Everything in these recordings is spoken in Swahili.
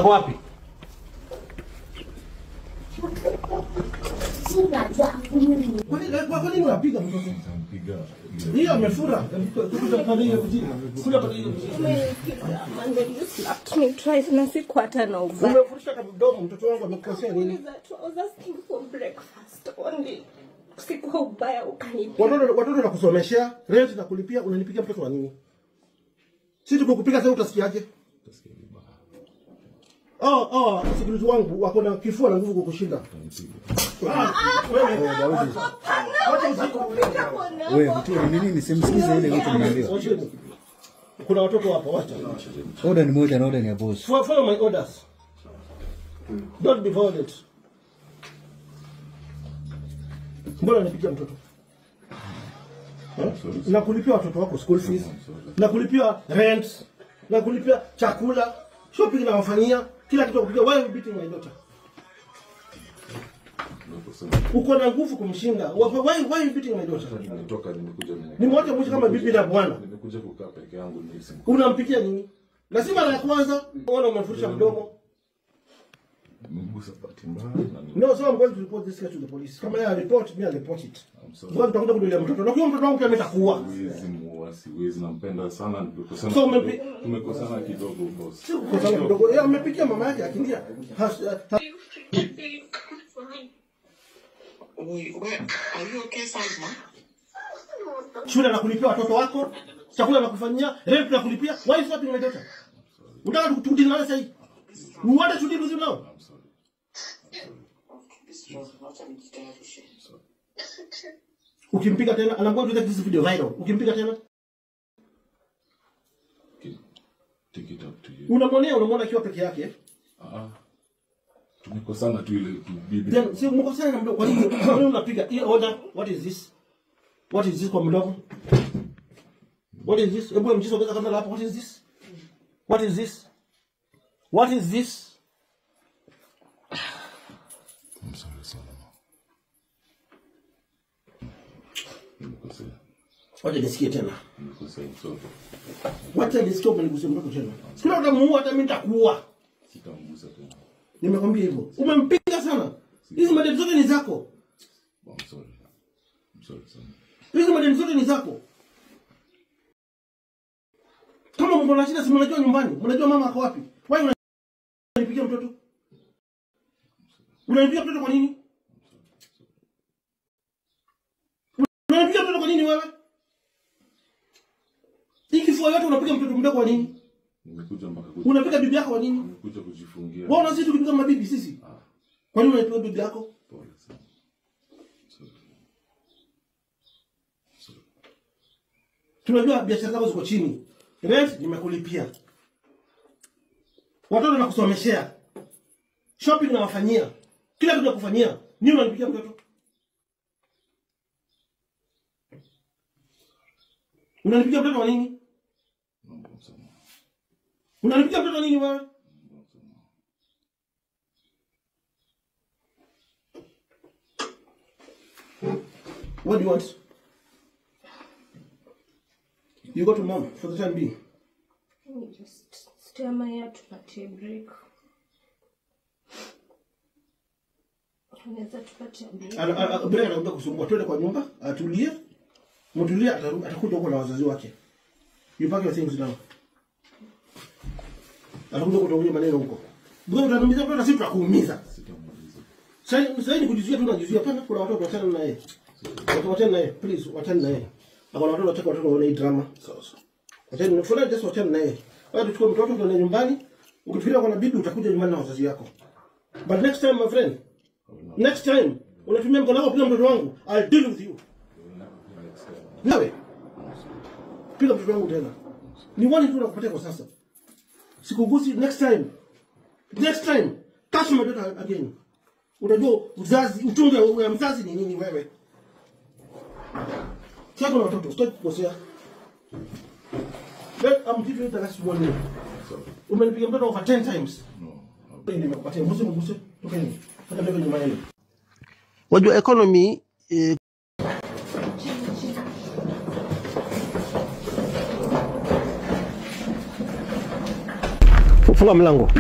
Wapi? Kwa nini unapiga mtoto? Hiyo amefura. Me twice na siku hata na uba. Umefurusha kama mdomo mtoto wangu amekosea nini? I was asking for breakfast only. Siku ubaya ukanipa. Watoto na kusomeshea, rent na kulipia, unanipigia mtoto wa nini? Sisi tukukupiga sasa utasikiaje? Sikilizi wangu wako na kifua na nguvu kukushinda. Wewe mtu nini nisimsikize ile kitu mnaambiwa. Kuna watoto hapa wacha. Order ni moja na order ni ya boss. Follow my orders. Don't be violent. Mbona nipigia mtoto? Na kulipia watoto wako school fees, na kulipia rent, na kulipia chakula, shopping na wafanyia, kila kitu kupigia. Why are you beating my daughter? Uko na nguvu kumshinda. Why are you beating my daughter? Ni mmoja mmoja kama bibi na bwana. Nimekuja kukaa peke yangu ni simu. Unampikia nini? Lazima la kwanza uone umefurusha mdomo. Mgusa pati mbaya. No, so I'm going to report this case to the police. Kama ya report, mimi I'll report it. Ngoja tutakuja kudulia mtoto. Na kwa mtoto wangu pia ametakuwa. Siwezi nampenda sana nimekosana. So tumekosana kidogo boss. Sio kukosana kidogo. Yeye amepikia mama yake akilia. Are you okay, Salma? Shule na kulipia watoto wako, chakula na kufanyia, rent na kulipia. Why is stopping my daughter? Unataka tukutudili na sasa hivi? You want to deal with him now? I'm sorry. This was not a dictatorship. Ukimpiga tena, and I'm going to take this video viral. Ukimpiga tena, Take it up to you. unamwona akiwa peke yake. Tumekosana tu ile bibi. Then si mkosana na mdogo. Kwa nini unapiga? Hii order, what is this? What is this kwa mdogo? What is this? Hebu mjisogeza kamera hapo. What is this? What is this? What is this? I'm sorry, Salma. Nimekosea. Wacha nisikie tena. Nimekosea mtoto. Wacha nisikie umenigusia mtoto tena. Sina utamuua hata mimi nitakuua. Sitamgusa tena. Nimekwambia hivyo. Umempiga sana. Hizi madeni zote ni zako. I'm sorry. I'm sorry, Salma. Hizi madeni zote ni zako. Kama mko na shida si mnajua nyumbani. Mnajua mama ako wapi? Wewe unanipigia mtoto? Unanipigia mtoto kwa nini? Unanipigia mtoto kwa nini wewe? Ikifua yote unapiga mtoto mdogo kwa nini? Nimekuja mpaka Unapiga bibi yako kwa nini? nimekuja kujifungia. Wewe unazidi kupiga mabibi sisi. Kwa nini unapiga bibi yako? Pole sana. Sorry. Tunajua biashara zako ziko chini. Rent nimekulipia. Watoto nakusomeshea. Shopping na wafanyia. Kila kitu nakufanyia. Nini unanipigia mtoto? Unanipigia mtoto kwa nini? Unanipigia mtoto kwa nini wewe? What do you want? You go to mom for the time being. Let me just stay my head to tea break. Unaweza tupatia break. Break anakuja kusumbua. Twende kwa nyumba, atulie. Mtulie atakuja huko na wazazi wake. You pack your things down. Atakuja kutongoja maneno huko. Wewe utaniumiza mtoto na sisi tutakuumiza. Sasa ni kujizuia tu na kujizuia. Pana kuna watoto wachana na yeye. Wachana na yeye, please, wachana na yeye. Akona watoto wana hii drama. Sasa. Wachana, for just wachana na yeye. Wewe tuchukue mtoto kwenda nyumbani. Ukifikiria kuna bibi utakuja nyumbani na wazazi yako. But next time my friend, next time unatumia mkono wako kupiga mtoto wangu, I'll deal with you. Nawe. Piga mtoto wangu tena. Ni wani tu nakupatia kwa sasa. Sikugusi next time. Next time, touch my daughter again. Unajua uzazi, utunge ya mzazi ni nini wewe? Sasa kuna watoto, sitaki kukosea. I'm giving you the last warning. Umenipiga mtoto over 10 times. No. Nimekupatia mguse. Tokeni. Hata ndio nyuma yenu. Wajua economy funga mlango.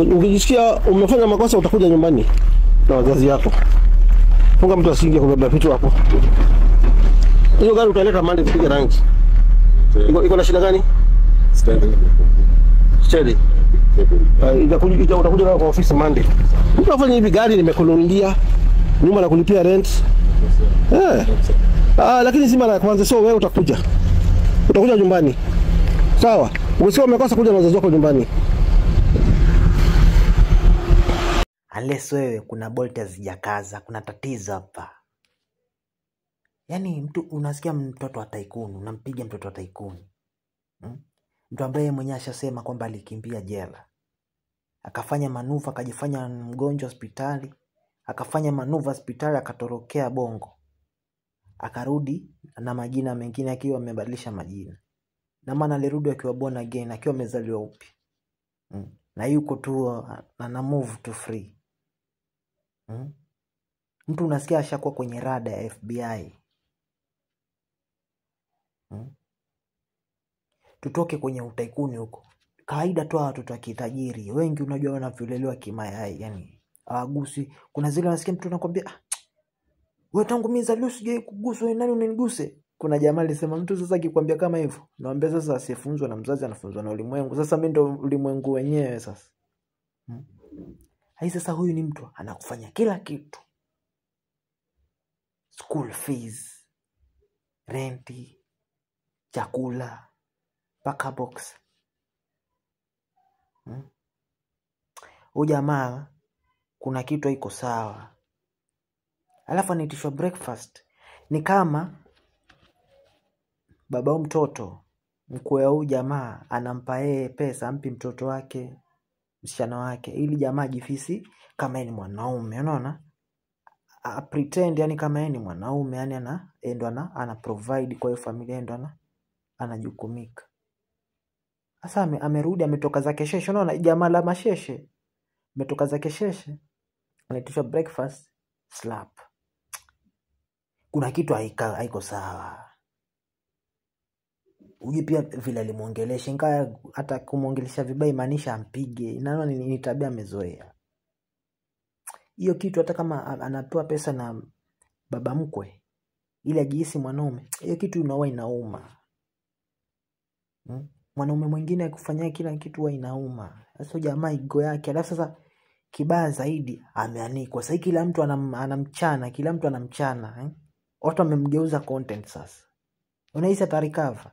Ukijisikia umefanya makosa utakuja nyumbani na wazazi wako. Funga mtu asiingie kubeba vitu hapo. Hiyo gari utaleta Monday kupiga rangi. Iko na shida gani? Steady. Utakuja kwa ofisi Monday. Unafanya hivi gari nimekununulia. Nyuma na kulipia rent. Lakini si mara ya kwanza, so wewe utakuja. Utakuja nyumbani. Sawa? Ukisikia umekosa kuja na wazazi wako nyumbani. Unless wewe kuna bolt hazijakaza, kuna tatizo hapa. Yaani mtu unasikia mtoto wa tycoon, unampiga mtoto wa tycoon. Mtu ambaye mwenyewe ashasema kwamba alikimbia jela. Akafanya manuva, akajifanya mgonjwa hospitali, akafanya manuva hospitali akatorokea Bongo. Akarudi na majina mengine akiwa amebadilisha majina. Na maana alirudi akiwa born again, akiwa amezaliwa upya. Na yuko tu ana move to free. Mtu unasikia ashakuwa kwenye rada ya FBI. Tutoke kwenye utaikuni huko. Kawaida tu watoto wa kitajiri wengi unajua wanavyolelewa kimayai, yani hawagusi. Kuna zile unasikia mtu anakuambia wewe tangu mimi nizaliwe sije kuguswa, nani unaniguse? Kuna jamaa alisema mtu sasa akikwambia kama hivyo, naambia sasa asifunzwe na mzazi, anafunzwa na ulimwengu. Sasa mimi ndo ulimwengu wenyewe sasa. Hai sasa huyu ni mtu anakufanya kila kitu. School fees, renti, chakula, paka box. Huyu jamaa kuna kitu haiko sawa. Alafu anaitishwa breakfast. Ni kama baba mtoto mkwe huyu jamaa anampa yeye pesa, ampi mtoto wake, msichana wake, ili jamaa jifisi kama yeye ni mwanaume, unaona? Pretend yani kama yeye ni mwanaume, yani ana provide kwa hiyo familia, ndo anajukumika. Sasa amerudi, ametoka zake sheshe, unaona jamaa la masheshe. Ametoka zake sheshe. Anaitishwa breakfast slap. Kuna kitu haiko sawa. Uji pia vile alimuongelesha, ingawa hata kumuongelesha vibaya maanisha ampige. Naona ni tabia amezoea. Hiyo kitu hata kama anapewa pesa na baba mkwe ili ajihisi mwanaume, hiyo kitu inauma. Mwanaume mwingine akufanyia kila kitu huwa inauma. Sasa jamaa igo yake, alafu sasa kibaya zaidi ameanikwa. Sasa kila mtu anamchana, kila mtu anamchana, Watu wamemgeuza content sasa. Unahisi atarikava?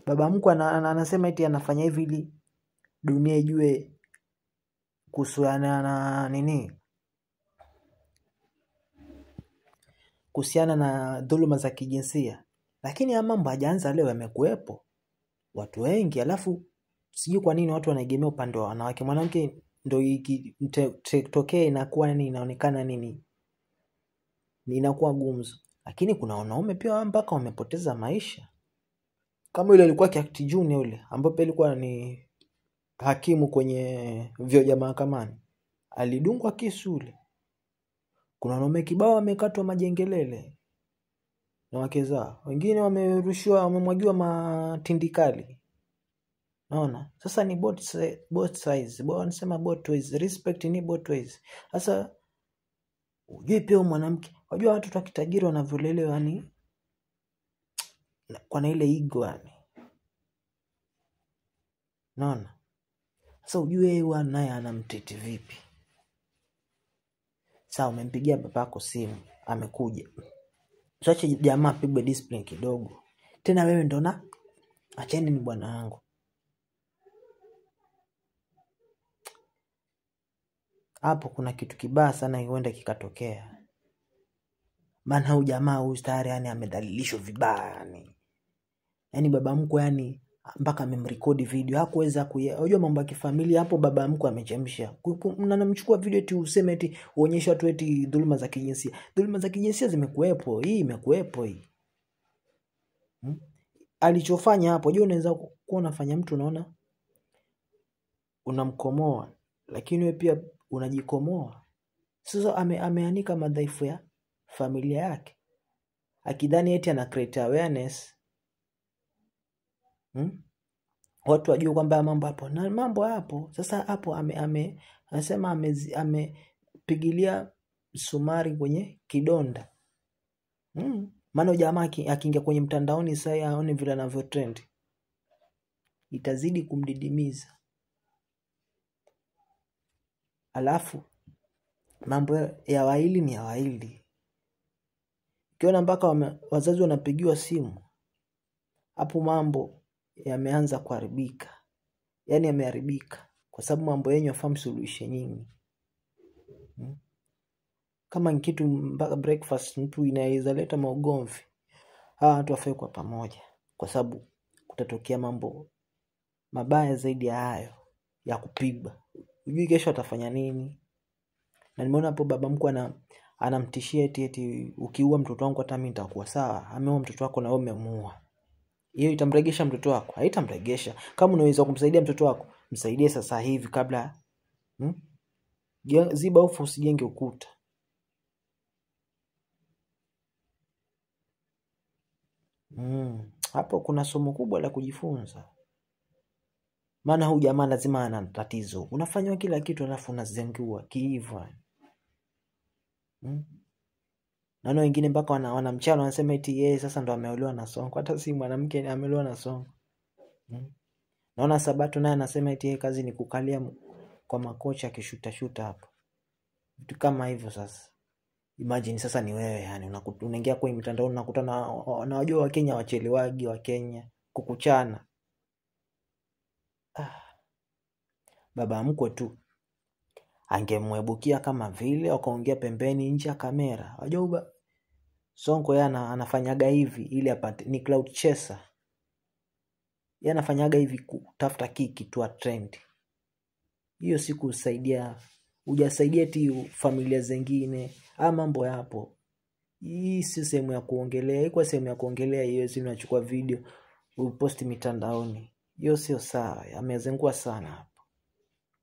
Baba mkwe anasema eti anafanya hivi ili dunia ijue kuhusiana na nini? Kuhusiana na dhuluma za kijinsia. Lakini ya mambo hajaanza leo, yamekuepo watu wengi. Alafu sijui kwa nini watu wanaegemea upande wa wanawake. Mwanamke ndio ikitokea inakuwa nini, inaonekana nini, inakuwa gumzo. Lakini kuna wanaume pia mpaka wamepoteza maisha. Kama yule alikuwa Kiakti Junior yule, ambapo alikuwa ni hakimu kwenye vyoo vya mahakamani, alidungwa kisu yule. Kuna wanaume kibao wamekatwa majengelele na wake zao. Wengine wamerushiwa, wamemwagiwa matindikali. Naona? Sasa ni both sides. Wanasema both ways. Respect ni both ways. Sasa ujue pia mwanamke, wajua watu wa kitajiri wanavyolelewa yani kwa na ile ego yani. Naona? Sasa ujue yeye naye anamtete vipi? Sasa umempigia babako simu, amekuja. Sasa jamaa pigwe discipline kidogo. Tena wewe ndo na acheni ni bwana wangu. Hapo kuna kitu kibaya sana huenda kikatokea. Maana huyu jamaa huyu tayari yani amedhalilishwa vibaya yani. Yaani baba mkwe yani mpaka amemrekodi video, hakuweza unajua mambo ya kifamilia hapo. Baba mkwe amechemsha. Mnamchukua video eti useme eti uonyeshe watu eti dhuluma za kijinsia. Dhuluma za kijinsia zimekuepo, hii imekuepo hii. Alichofanya hapo, unajua unaweza kuwa unafanya mtu unaona unamkomoa, lakini wewe pia unajikomoa. Sasa ameanika madhaifu ya familia yake, akidhani eti ana create awareness. watu wajue kwamba mambo hapo na mambo hapo. Sasa hapo anasema amepigilia msumari kwenye kidonda. Maana jamaa akiingia kwenye mtandaoni sasa aone vile anavyo trend, itazidi kumdidimiza. Alafu mambo ya waili ni ya waili. Ukiona mpaka wazazi wanapigiwa simu, hapo mambo yameanza kuharibika. Yaani yameharibika kwa sababu mambo yenyewe yafahamu solution nyingi. Kama kitu mpaka breakfast mtu inaweza leta maugomvi, watu wafai kwa pamoja, kwa sababu kutatokea mambo mabaya zaidi ya hayo ya kupigwa. Hujui kesho atafanya nini. Na nimeona hapo baba mkwe anamtishia eti ukiua mtoto wangu hata mimi nitakuwa sawa. Ameua mtoto wako na wewe umemuua. Hiyo itamregesha mtoto wako? Haitamregesha. Kama unaweza kumsaidia mtoto wako, msaidie sasa hivi kabla ziba ufu, usijenge ukuta. Hapo kuna somo kubwa la kujifunza. Maana huyu jamaa lazima ana tatizo. Unafanywa kila kitu alafu unazengua kiiva. Na wengine mpaka wanamchana wanasema eti yeye sasa ndo ameolewa na Sonko. Hata si mwanamke ameolewa na Sonko. Naona Sabato naye anasema eti yeye kazi ni kukalia kwa makocha akishuta hapo. Vitu kama hivyo sasa. Imagine sasa ni wewe yani unaingia kwenye mitandao unakutana na wajua Wakenya wachelewagi Wakenya kukuchana. Baba mkwe tu angemwebukia kama vile wakaongea pembeni nje ya kamera. Wajua Sonko yana anafanyaga hivi ili apate, ni cloud chaser. Yeye anafanyaga hivi kutafuta kiki tu trend. Hiyo si kusaidia, hujasaidia ti familia zingine. Mambo yapo. Hii si sehemu ya kuongelea, iko sehemu ya kuongelea hiyo si unachukua video uposti mitandaoni. Hiyo sio sawa, amezengua sana hapo.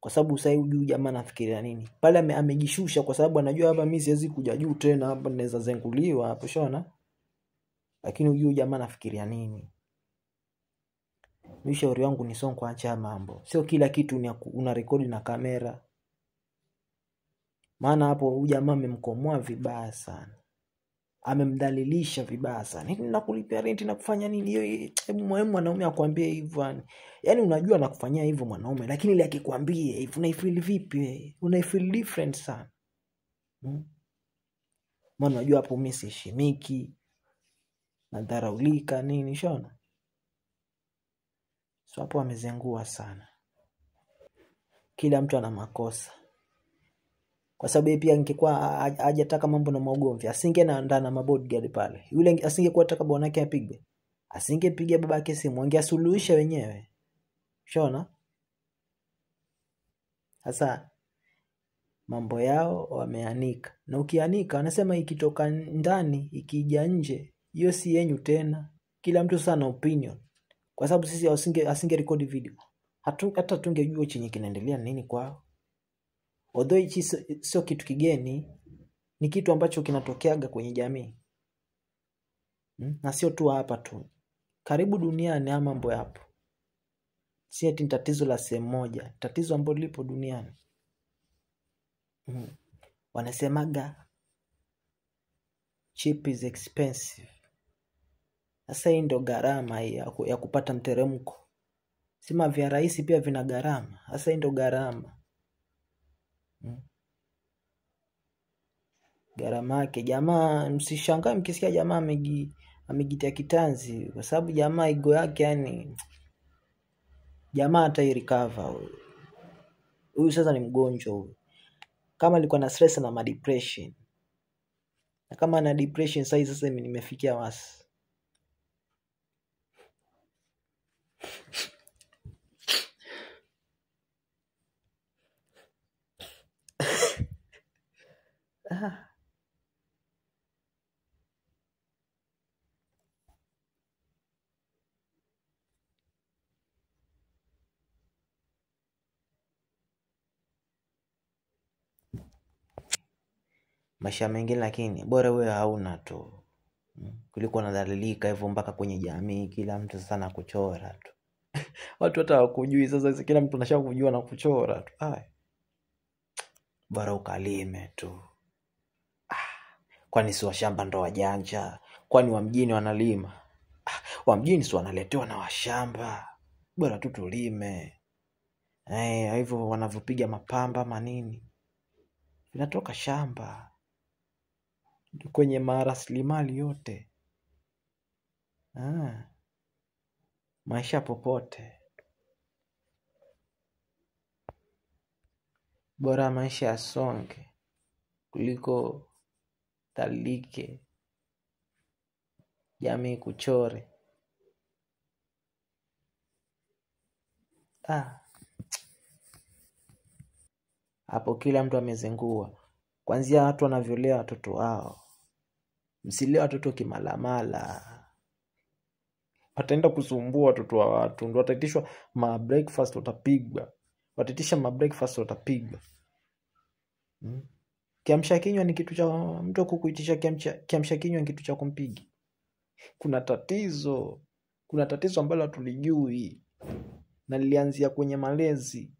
Kwa sababu sasa huyu jamaa anafikiria nini? Pale amejishusha kwa sababu anajua hapa mimi siwezi kuja juu tena, hapa naweza zenguliwa hapo shona. Lakini huyu jamaa anafikiria nini? Ushauri wangu ni Sonko acha mambo. Sio kila kitu una rekodi na kamera. Maana hapo huyu jamaa amemkomoa vibaya sana. Amemdhalilisha vibaya sana. Nini nakulipia rent na kufanya nini? Hiyo hebu mwanaume akwambie hivyo. Yaani unajua anakufanyia hivyo mwanaume, lakini ile akikwambia hivyo unaifeel vipi wewe? Unaifeel different sana. Maana unajua hapo mimi siheshimiki. Nadharaulika nini shona? So hapo amezengua sana. Kila mtu ana makosa. Kwa sababu pia ingekuwa hajataka mambo na maugomvi, asingeenda na mabodyguard pale. Yule asingekuwa ataka bwana yake apigwe. Asingepiga babake simu, angesuluhisha wenyewe. Shona? Sasa mambo yao wameanika. Na ukianika wanasema ikitoka ndani, ikija nje, hiyo si yenyu tena. Kila mtu sana opinion. Kwa sababu sisi asinge record video. Hata tungejua chenye kinaendelea nini kwao. Although hichi sio kitu kigeni, ni kitu ambacho kinatokeaga kwenye jamii. Na sio tu hapa tu. Karibu duniani mambo yapo. Si eti tatizo la sehemu moja, tatizo ambalo lipo duniani. Wanasemaga cheap is expensive. Sasa hii ndio gharama ya kupata mteremko. Sima vya rahisi pia vina gharama. Sasa hii ndio gharama. Gharama yake jamaa, msishangae mkisikia jamaa amejitia kitanzi kwa sababu jamaa ego yake yani jamaa hata recover. Huyu sasa ni mgonjwa huyu. Kama alikuwa na stress na depression. Na kama ana depression sasa nimefikia wasi. Maisha mengine lakini bora wewe hauna tu. Kuliko unadhalilika hivyo mpaka kwenye jamii, kila mtu sasa anakuchora tu. Watu hata hawakujui, sasa kila mtu anashaka kujua na kuchora tu. Bora ukalime tu. Kwani si washamba ndo wajanja? Kwani wa mjini wanalima? Wa mjini si wanaletewa na washamba? Bora tu tulime. Hivyo wanavyopiga mapamba manini, vinatoka shamba kwenye marasilimali yote. Maisha popote. Bora maisha yasonge kuliko talike jamii kuchore. Hapo kila mtu amezengua. Kwanzia watu wanavyolea watoto wao. Msilee watoto kimalamala. Wataenda kusumbua watoto wa watu. Ndio wataitishwa breakfast, watapigwa. Wataitisha breakfast, watapigwa. Kiamsha kinywa ni kitu cha mtu kukuitisha kiamsha kinywa ni kitu cha kumpiga. Kuna tatizo ambalo hatulijui na lilianzia kwenye malezi.